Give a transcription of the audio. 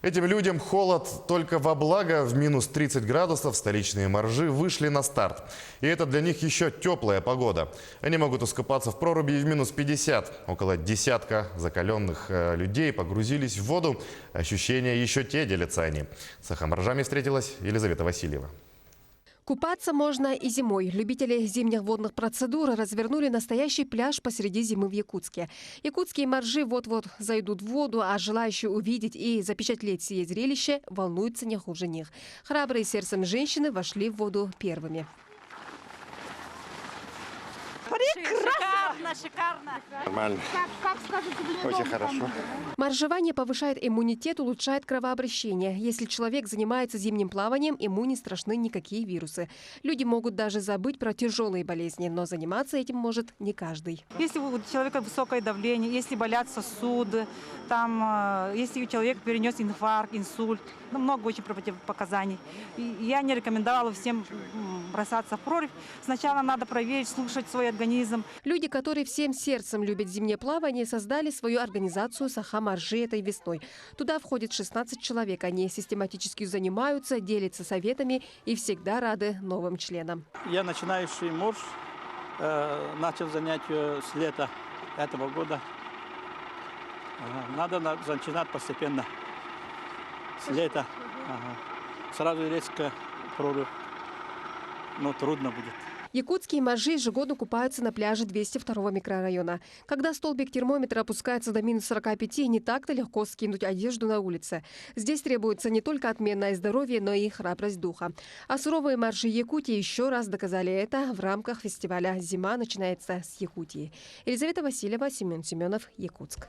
Этим людям холод только во благо. В минус 30 градусов столичные моржи вышли на старт. И это для них еще теплая погода. Они могут искупаться в проруби и в минус 50. Около десятка закаленных людей погрузились в воду. Ощущения еще те, делятся они. С моржами встретилась Елизавета Васильева. Купаться можно и зимой. Любители зимних водных процедур развернули настоящий пляж посреди зимы в Якутске. Якутские моржи вот-вот зайдут в воду, а желающие увидеть и запечатлеть сие зрелище волнуются не хуже них. Храбрые сердцем женщины вошли в воду первыми. Шикарно, шикарно. Нормально. Как скажете, Очень хорошо. Моржевание повышает иммунитет, улучшает кровообращение. Если человек занимается зимним плаванием, ему не страшны никакие вирусы. Люди могут даже забыть про тяжелые болезни, но заниматься этим может не каждый. Если у человека высокое давление, если болят сосуды, если человек перенес инфаркт, инсульт, много очень противопоказаний. И я не рекомендовала всем бросаться в прорубь. Сначала надо проверить, слушать свой организм. Люди, которые всем сердцем любят зимнее плавание, создали свою организацию «Саха-моржи» этой весной. Туда входит 16 человек. Они систематически занимаются, делятся советами и всегда рады новым членам. Я начинающий морж, начал занятия с лета этого года. Надо начинать постепенно, с лета. Сразу резко прорубь, но трудно будет. Якутские моржи ежегодно купаются на пляже 202-го микрорайона. Когда столбик термометра опускается до минус 45, не так-то легко скинуть одежду на улице. Здесь требуется не только отменное здоровье, но и храбрость духа. А суровые моржи Якутии еще раз доказали это в рамках фестиваля «Зима начинается с Якутии». Елизавета Васильева, Семен Семенов, Якутск.